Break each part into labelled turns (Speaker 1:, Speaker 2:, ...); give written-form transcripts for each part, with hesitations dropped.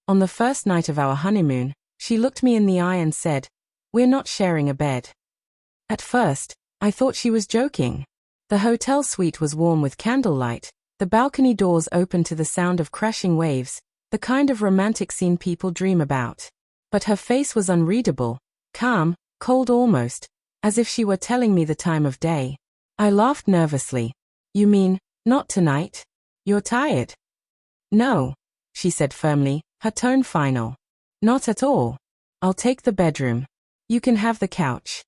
Speaker 1: On the first night of our honeymoon, she looked me in the eye and said, "We're not sharing a bed." At first, I thought she was joking. The hotel suite was warm with candlelight, the balcony doors open to the sound of crashing waves, the kind of romantic scene people dream about. But her face was unreadable, calm, cold almost, as if she were telling me the time of day. I laughed nervously. "You mean, not tonight? You're tired?" "No," she said firmly, her tone final. "Not at all. I'll take the bedroom. You can have the couch."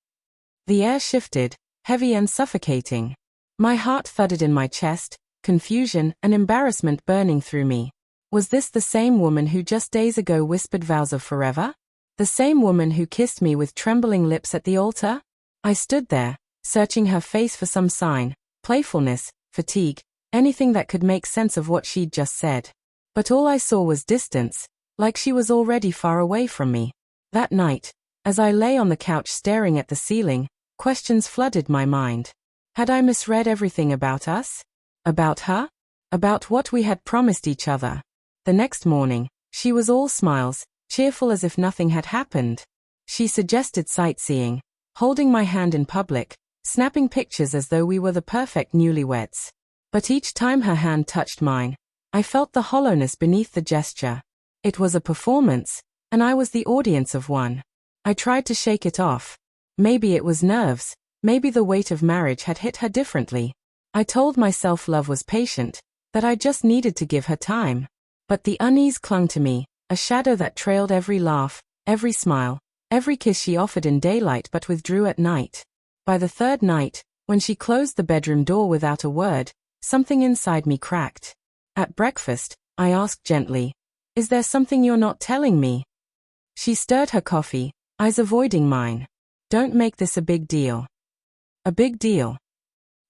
Speaker 1: The air shifted, heavy and suffocating. My heart thudded in my chest, confusion and embarrassment burning through me. Was this the same woman who just days ago whispered vows of forever? The same woman who kissed me with trembling lips at the altar? I stood there, searching her face for some sign, playfulness, fatigue, anything that could make sense of what she'd just said. But all I saw was distance, like she was already far away from me. That night, as I lay on the couch staring at the ceiling, questions flooded my mind. Had I misread everything about us? About her? About what we had promised each other? The next morning, she was all smiles, cheerful as if nothing had happened. She suggested sightseeing, holding my hand in public, snapping pictures as though we were the perfect newlyweds. But each time her hand touched mine, I felt the hollowness beneath the gesture. It was a performance, and I was the audience of one. I tried to shake it off. Maybe it was nerves, maybe the weight of marriage had hit her differently. I told myself love was patient, that I just needed to give her time. But the unease clung to me, a shadow that trailed every laugh, every smile, every kiss she offered in daylight but withdrew at night. By the third night, when she closed the bedroom door without a word, something inside me cracked. At breakfast, I asked gently, "Is there something you're not telling me?" She stirred her coffee, eyes avoiding mine. "Don't make this a big deal." A big deal.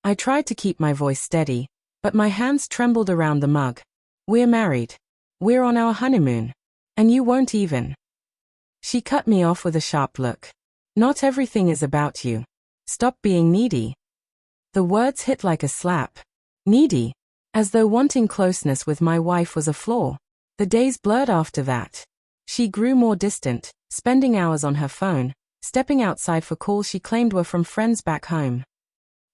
Speaker 1: I tried to keep my voice steady, but my hands trembled around the mug. "We're married. We're on our honeymoon. And you won't even." She cut me off with a sharp look. "Not everything is about you. Stop being needy." The words hit like a slap. Needy. As though wanting closeness with my wife was a flaw. The days blurred after that. She grew more distant, spending hours on her phone, stepping outside for calls she claimed were from friends back home.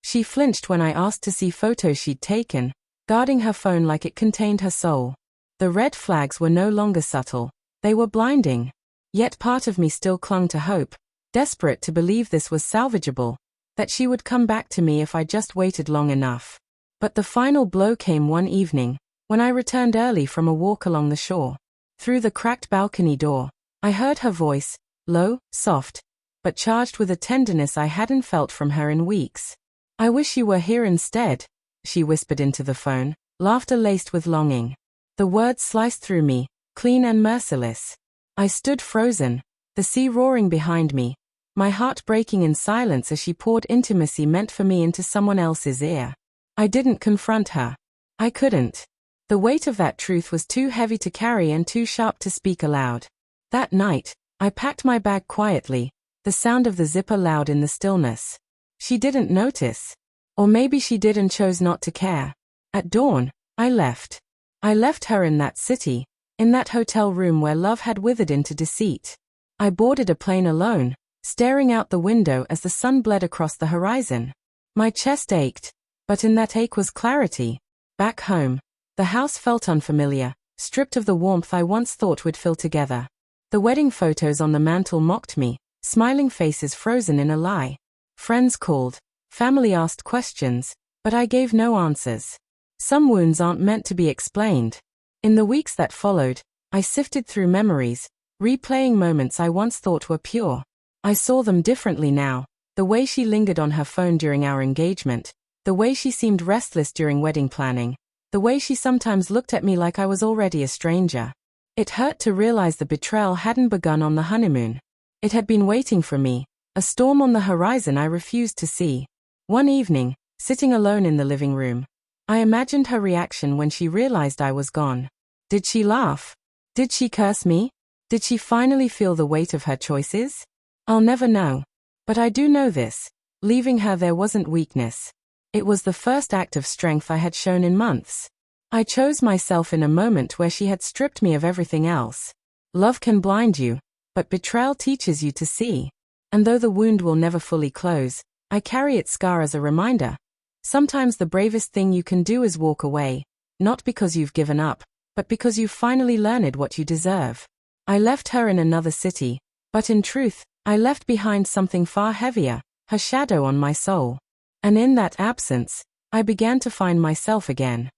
Speaker 1: She flinched when I asked to see photos she'd taken, guarding her phone like it contained her soul. The red flags were no longer subtle, they were blinding. Yet part of me still clung to hope, desperate to believe this was salvageable, that she would come back to me if I just waited long enough. But the final blow came one evening, when I returned early from a walk along the shore. Through the cracked balcony door, I heard her voice, low, soft, but charged with a tenderness I hadn't felt from her in weeks. "I wish you were here instead," she whispered into the phone, laughter laced with longing. The words sliced through me, clean and merciless. I stood frozen, the sea roaring behind me, my heart breaking in silence as she poured intimacy meant for me into someone else's ear. I didn't confront her. I couldn't. The weight of that truth was too heavy to carry and too sharp to speak aloud. That night, I packed my bag quietly, the sound of the zipper loud in the stillness. She didn't notice. Or maybe she did and chose not to care. At dawn, I left. I left her in that city, in that hotel room where love had withered into deceit. I boarded a plane alone, staring out the window as the sun bled across the horizon. My chest ached, but in that ache was clarity. Back home, the house felt unfamiliar, stripped of the warmth I once thought we'd fill together. The wedding photos on the mantel mocked me, smiling faces frozen in a lie. Friends called, family asked questions, but I gave no answers. Some wounds aren't meant to be explained. In the weeks that followed, I sifted through memories, replaying moments I once thought were pure. I saw them differently now, the way she lingered on her phone during our engagement, the way she seemed restless during wedding planning, the way she sometimes looked at me like I was already a stranger. It hurt to realize the betrayal hadn't begun on the honeymoon. It had been waiting for me, a storm on the horizon I refused to see. One evening, sitting alone in the living room, I imagined her reaction when she realized I was gone. Did she laugh? Did she curse me? Did she finally feel the weight of her choices? I'll never know. But I do know this. Leaving her there wasn't weakness. It was the first act of strength I had shown in months. I chose myself in a moment where she had stripped me of everything else. Love can blind you, but betrayal teaches you to see. And though the wound will never fully close, I carry its scar as a reminder. Sometimes the bravest thing you can do is walk away, not because you've given up, but because you've finally learned what you deserve. I left her in another city, but in truth, I left behind something far heavier, her shadow on my soul. And in that absence, I began to find myself again.